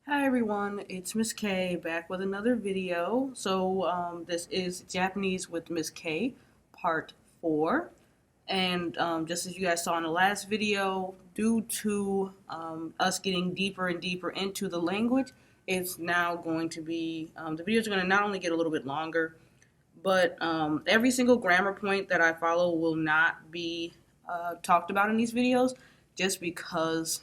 Hi everyone, it's Miss K back with another video. This is Japanese with Miss K, part 4. And just as you guys saw in the last video, due to us getting deeper and deeper into the language, it's now going to be, the videos are going to not only get a little bit longer, but every single grammar point that I follow will not be talked about in these videos just because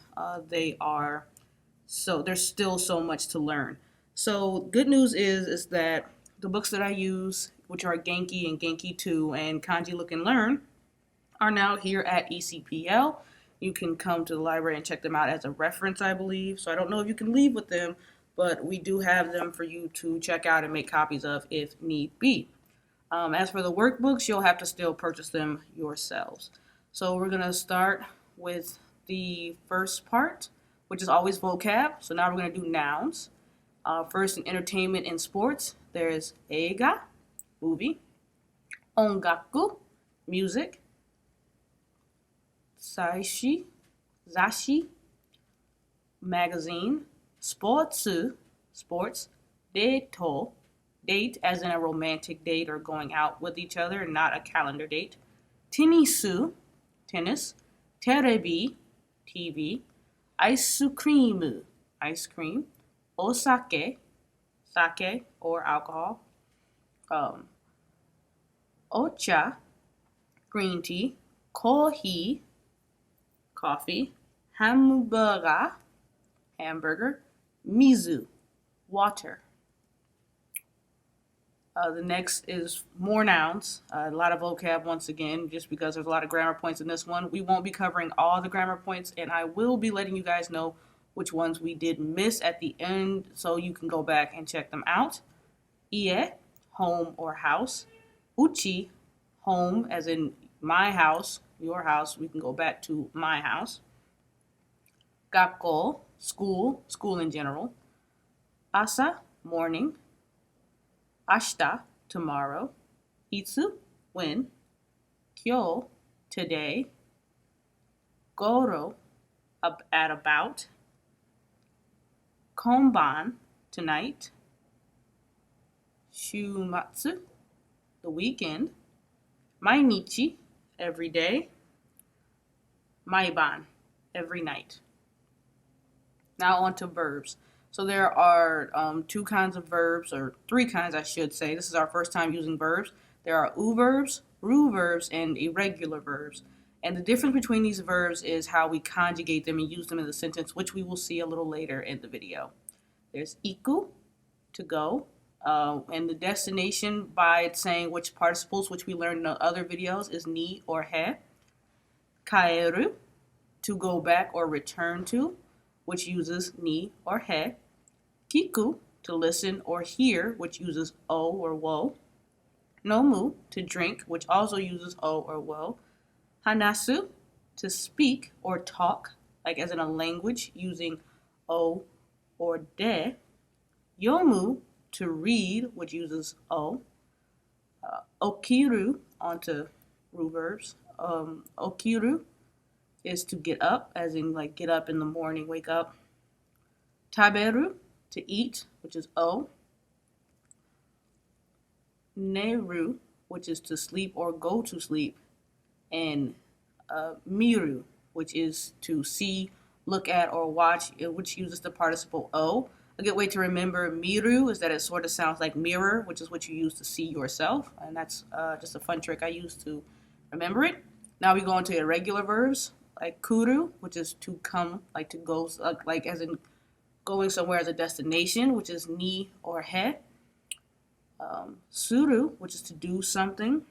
there's still so much to learn. So good news is that the books that I use, which are Genki and Genki 2 and Kanji Look and Learn, are now here at ECPL. You can come to the library and check them out as a reference, I believe. So I don't know if you can leave with them, but we do have them for you to check out and make copies of if need be. As for the workbooks, you'll have to still purchase them yourselves. So we're going to start with the first part, which is always vocab. So now we're going to do nouns. First, in entertainment and sports, there's eiga, movie, ongaku, music, saishi, zashi, magazine, sports, deito, date as in a romantic date or going out with each other, not a calendar date, tenisu, tennis, terebi, TV, ice cream, ice cream, osake, sake or alcohol, ocha, green tea, kohi, coffee, hamburger, hamburger, mizu, water. The next is more nouns, a lot of vocab once again, just because there's a lot of grammar points in this one. We won't be covering all the grammar points, and I will be letting you guys know which ones we did miss at the end, so you can go back and check them out. Ie, home or house. Uchi, home, as in my house, your house. We can go back to my house. Gakko, school, school in general. Asa, morning. Ashita, tomorrow. Itsu, when. Kyo, today. Goro, at about. Konban, tonight. Shumatsu, the weekend. Mainichi, every day. Maiban, every night. Now on to verbs. So there are two kinds of verbs, or three kinds, I should say. This is our first time using verbs. There are u verbs, ru verbs, and irregular verbs. And the difference between these verbs is how we conjugate them and use them in the sentence, which we will see a little later in the video. There's iku, to go, and the destination by it saying which participles, which we learned in the other videos, is ni or he. Kaeru, to go back or return to, which uses ni or he. Kiku, to listen or hear, which uses o or wo. Nomu, to drink, which also uses o or wo. Hanasu, to speak or talk, like as in a language, using o or de. Yomu, to read, which uses o. Okiru, onto ru verbs. Okiru is to get up, as in like get up in the morning, wake up. Taberu, to eat, which is o. Neru, which is to sleep or go to sleep. And miru, which is to see, look at, or watch, which uses the participle o. A good way to remember miru is that it sort of sounds like mirror, which is what you use to see yourself. And that's just a fun trick I use to remember it. Now we go into irregular verbs, like kuru, which is to come, like to go, like as in going somewhere as a destination, which is ni or he. Suru, which is to do something,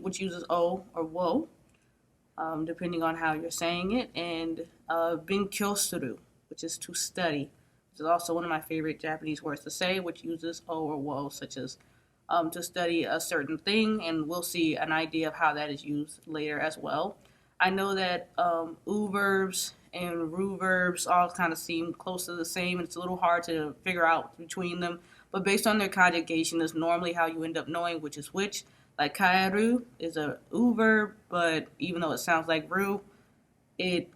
which uses o or wo, depending on how you're saying it. And binkyou suru, which is to study, which is also one of my favorite Japanese words to say, which uses o or wo, such as to study a certain thing, and we'll see an idea of how that is used later as well. I know that u verbs and ru verbs all kind of seem close to the same, and it's a little hard to figure out between them. But based on their conjugation is normally how you end up knowing which is which. Like kaeru is a u verb, but even though it sounds like ru, it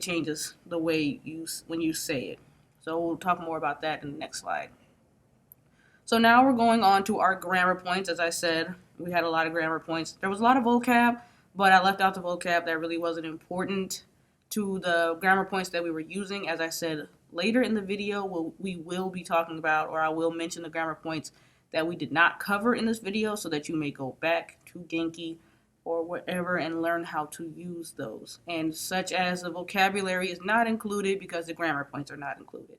changes the way when you say it. So we'll talk more about that in the next slide. So now we're going on to our grammar points. As I said, we had a lot of grammar points. There was a lot of vocab, but I left out the vocab that really wasn't important to the grammar points that we were using. As I said, later in the video, we will be talking about, or I will mention the grammar points that we did not cover in this video so that you may go back to Genki or whatever and learn how to use those. And such as the vocabulary is not included because the grammar points are not included.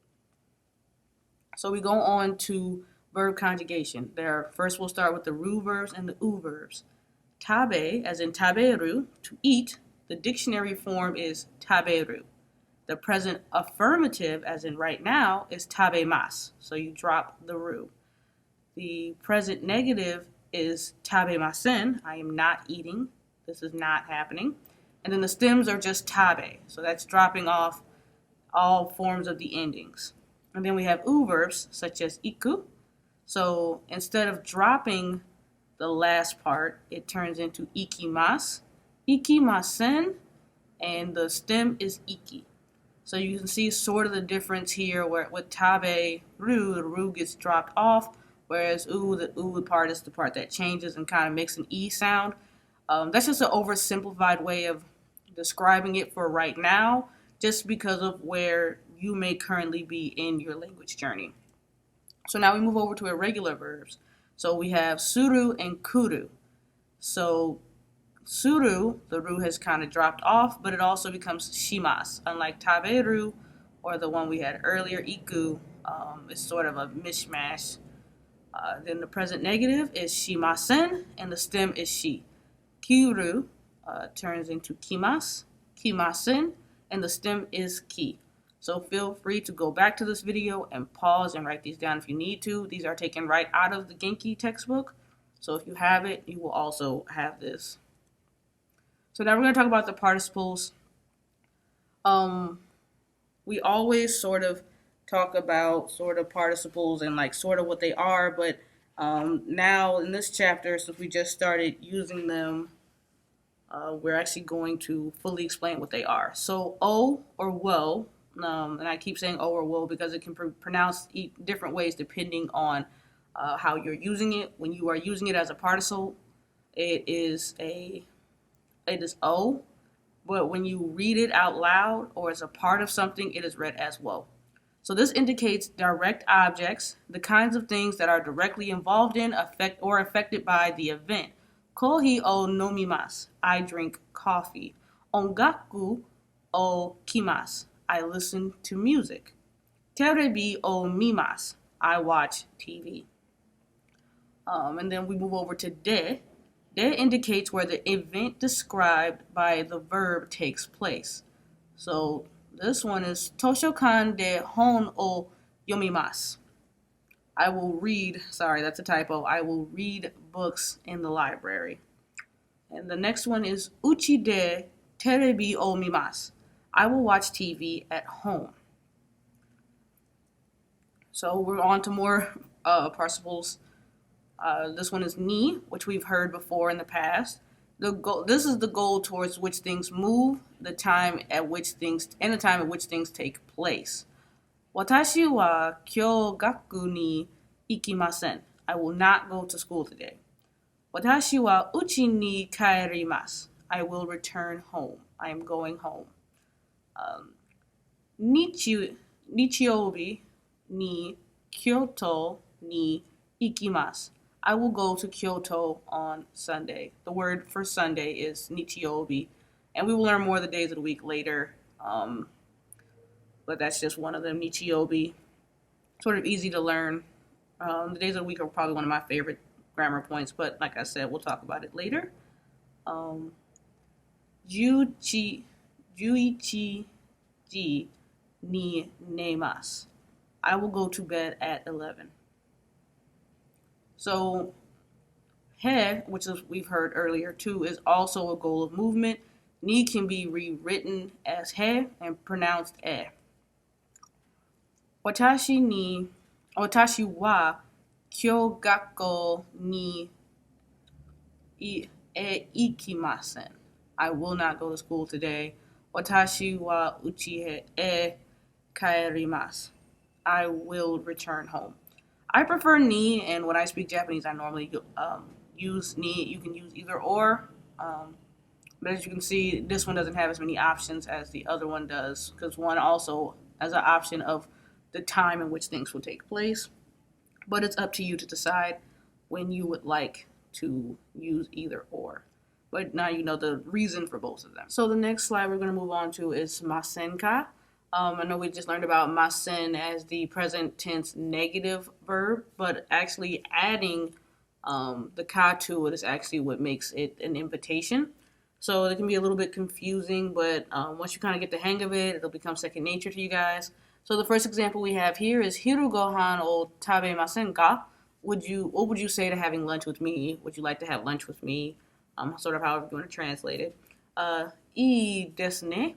So we go on to verb conjugation. First we'll start with the ru verbs and the u verbs. Tabe, as in taberu, to eat, the dictionary form is taberu. The present affirmative, as in right now, is tabemasu. So you drop the ru. The present negative is tabemasen. I am not eating. This is not happening. And then the stems are just tabe. So that's dropping off all forms of the endings. And then we have u verbs such as iku. So instead of dropping the last part, it turns into ikimasu, ikimasen, and the stem is iki. So you can see sort of the difference here where with tabe ru, the ru gets dropped off, whereas the u part is the part that changes and kind of makes an e sound. That's just an oversimplified way of describing it for right now, just because of where you may currently be in your language journey. So now we move over to irregular verbs. So we have suru and kuru. So suru, the ru has kind of dropped off, but it also becomes shimasu. Unlike taberu, or the one we had earlier, iku, it's sort of a mishmash. Then the present negative is shimasen, and the stem is shi. Kiru turns into kimasu, kimasen, and the stem is ki. So feel free to go back to this video and pause and write these down if you need to. These are taken right out of the Genki textbook. So if you have it, you will also have this. So now we're going to talk about the participles. We always sort of talk about sort of participles and like sort of what they are, but now in this chapter, since we just started using them, we're actually going to fully explain what they are. So o or wo, and I keep saying o or wo because it can be pronounced different ways depending on how you're using it. When you are using it as a participle, it is o, but when you read it out loud or as a part of something, it is read as wo. So this indicates direct objects, the kinds of things that are directly involved in, affected by the event. Kohi o nomimasu. I drink coffee. Ongaku o kimasu. I listen to music. Terebi o mimasu. I watch TV. And then we move over to de. De indicates where the event described by the verb takes place. So this one is Toshokan de hon o yomimasu. I will read, sorry, that's a typo. I will read books in the library. And the next one is Uchi de terebi o mimasu. I will watch TV at home. So we're on to more participles. This one is ni, which we've heard before in the past. This is the goal towards which things move, the time at which things take place. Watashi wa kyogaku ni ikimasen. I will not go to school today. Watashi wa uchi ni kaerimasu. I will return home. I am going home. Nichiobi ni Kyoto ni ikimasu. I will go to Kyoto on Sunday. The word for Sunday is nichiobi, and we will learn more of the days of the week later. But that's just one of them, nichiobi. Sort of easy to learn. The days of the week are probably one of my favorite grammar points, but like I said, we'll talk about it later. Juichi ji ni nemasu. I will go to bed at 11. So, he, which is we've heard earlier too, is also a goal of movement. Ni can be rewritten as he and pronounced e. Watashi wa kyogakko ni ikimasen. I will not go to school today. Watashi wa uchi e kaerimasu. I will return home. I prefer ni, and when I speak Japanese, I normally use ni. You can use either or. But as you can see, this one doesn't have as many options as the other one does, because one also has an option of the time in which things will take place. But it's up to you to decide when you would like to use either or. But now you know the reason for both of them. So the next slide we're going to move on to is masenka. I know we just learned about masen as the present tense negative verb, but actually adding the ka to it is actually what makes it an invitation. So it can be a little bit confusing, but once you kind of get the hang of it, it'll become second nature to you guys. So the first example we have here is hiru gohan o tabemasen ka? What would you say to having lunch with me? Would you like to have lunch with me? Sort of however you want to translate it. Ii desu ne.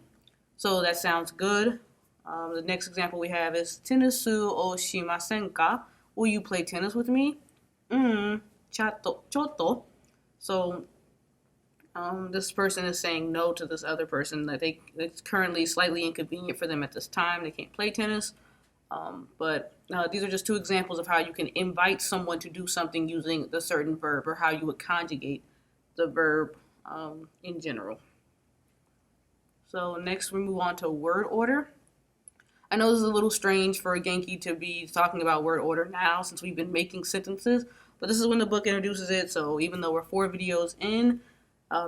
So that sounds good. The next example we have is tennisu o shimasen ka? Will you play tennis with me? Chotto. So this person is saying no to this other person that it's currently slightly inconvenient for them at this time. They can't play tennis. But these are just two examples of how you can invite someone to do something using the certain verb, or how you would conjugate the verb in general. So next we move on to word order. I know this is a little strange for a Genki to be talking about word order now, since we've been making sentences, but this is when the book introduces it. So even though we're 4 videos in,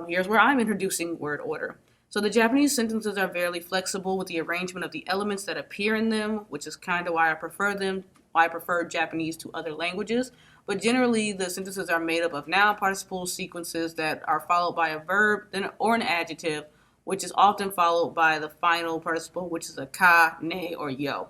here's where I'm introducing word order. So the Japanese sentences are fairly flexible with the arrangement of the elements that appear in them, which is kind of why I prefer them, why I prefer Japanese to other languages. But generally, the sentences are made up of noun participle sequences that are followed by a verb or an adjective, which is often followed by the final participle, which is a ka, ne, or yo,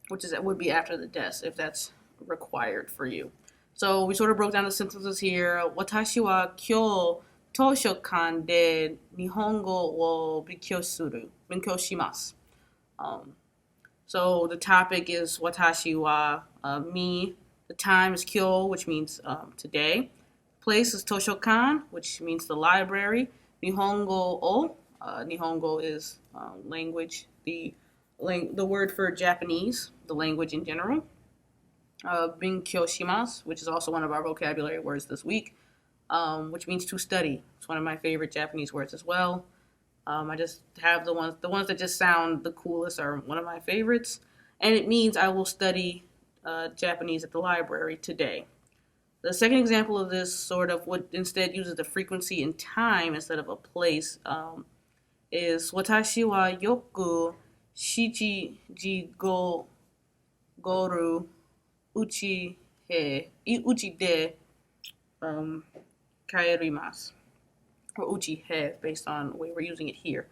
which would be after the des, if that's required for you. So we sort of broke down the sentences here. Watashi wa kyou toshokan de nihongo wo benkyou shimasu. So the topic is watashi wa, me. The time is kyou, which means today. Place is toshokan, which means the library. Nihongo o, Nihongo is language, the word for Japanese, the language in general. Benkyou shimasu, which is also one of our vocabulary words this week, which means to study. It's one of my favorite Japanese words as well. I just have the ones that just sound the coolest are one of my favorites, and it means I will study Japanese at the library today. The second example of this sort of what instead uses the frequency in time instead of a place is watashi wa yoku shichiji go goru uchi de kaerimasu, or uchi he, based on the way we're using it here.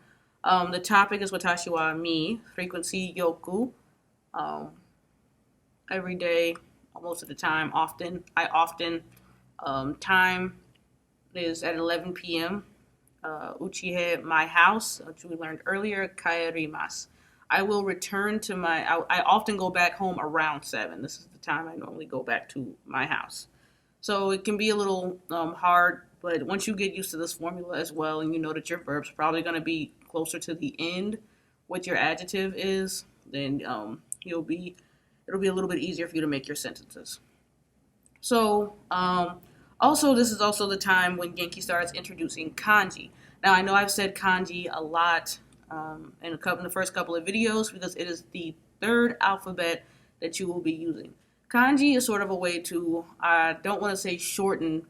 The topic is watashi wa me, frequency yoku, every day, most of the time, often. Time is at 11 p.m. Uchihe, my house, which we learned earlier, kaerimasu. I will return to I often go back home around 7. This is the time I normally go back to my house. So it can be a little hard, but once you get used to this formula as well, and you know that your verb's probably going to be closer to the end, what your adjective is, then it'll be a little bit easier for you to make your sentences. So, also, this is also the time when Genki starts introducing kanji. Now, I know I've said kanji a lot in the first couple of videos because it is the third alphabet that you will be using. Kanji is sort of a way to, I don't want to say shorten,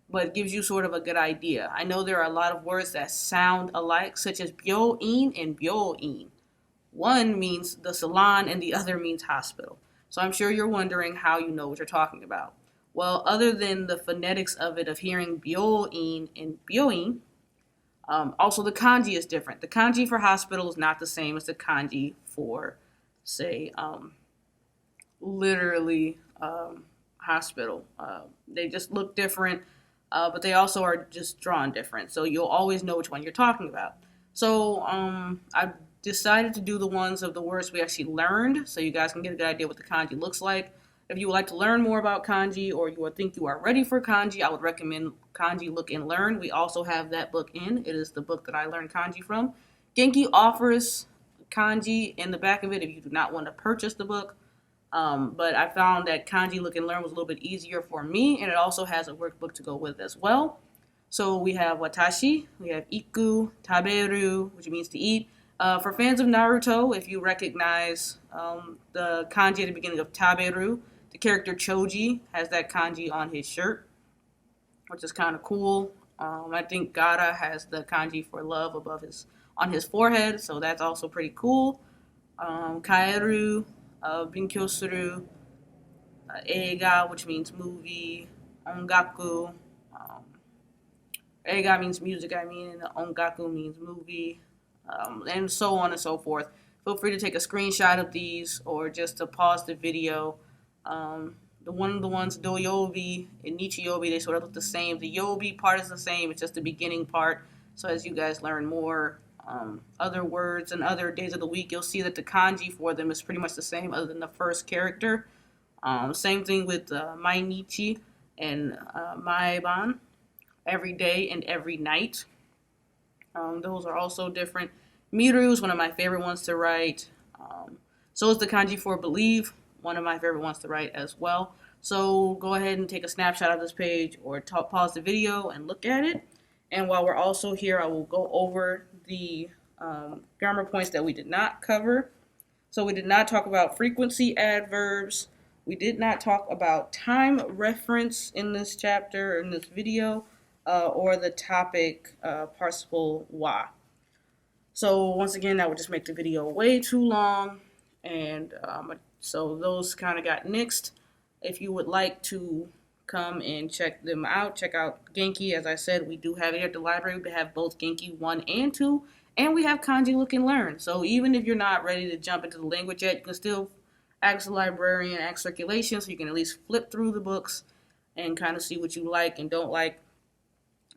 but it gives you sort of a good idea. I know there are a lot of words that sound alike, such as byo-in and byo-in. One means the salon and the other means hospital. So I'm sure you're wondering how you know what you're talking about. Well, other than the phonetics of it, of hearing byo-in and byo-in, also the kanji is different. The kanji for hospital is not the same as the kanji for, say, literally hospital. They just look different, but they also are just drawn different. So you'll always know which one you're talking about. So I decided to do the ones of the words we actually learned, so you guys can get a good idea what the kanji looks like. If you would like to learn more about kanji, or you would think you are ready for kanji, I would recommend Kanji Look and Learn. We also have that book in. It is the book that I learned kanji from. Genki offers kanji in the back of it if you do not want to purchase the book. But I found that Kanji Look and Learn was a little bit easier for me, and it also has a workbook to go with as well. So we have watashi, we have iku, taberu, which means to eat. For fans of Naruto, if you recognize the kanji at the beginning of taberu, the character Choji has that kanji on his shirt, which is kind of cool. I think Gara has the kanji for love on his forehead, so that's also pretty cool. Kaeru, Binkyou suru, eiga, which means movie, ongaku. Eiga means music, and ongaku means movie, and so on and so forth. Feel free to take a screenshot of these or just to pause the video. The ones doyobi and nichiyobi, they sort of look the same. The yobi part is the same, it's just the beginning part. So as you guys learn more other words and other days of the week, you'll see that the kanji for them is pretty much the same other than the first character. Same thing with mainichi and maeban, every day and every night. Those are also different. Miru is one of my favorite ones to write. So is the kanji for believe, one of my favorite ones to write as well. So go ahead and take a snapshot of this page or pause the video and look at it. And while we're also here, I will go over the grammar points that we did not cover. So we did not talk about frequency adverbs. We did not talk about time reference in this chapter, in this video, or the topic participle wa. So once again, that would just make the video way too long. And so those kind of got nixed. If you would like to come and check them out, check out Genki. As I said, we do have it at the library. We have both Genki 1 and 2. And we have Kanji Look and Learn. So even if you're not ready to jump into the language yet, you can still ask the librarian, ask circulation, so you can at least flip through the books and kind of see what you like and don't like.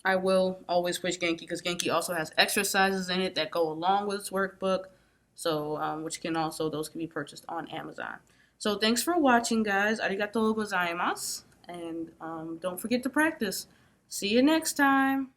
I will always push Genki because Genki also has exercises in it that go along with its workbook. So, those can be purchased on Amazon. So thanks for watching, guys. Arigatou gozaimasu. And don't forget to practice. See you next time.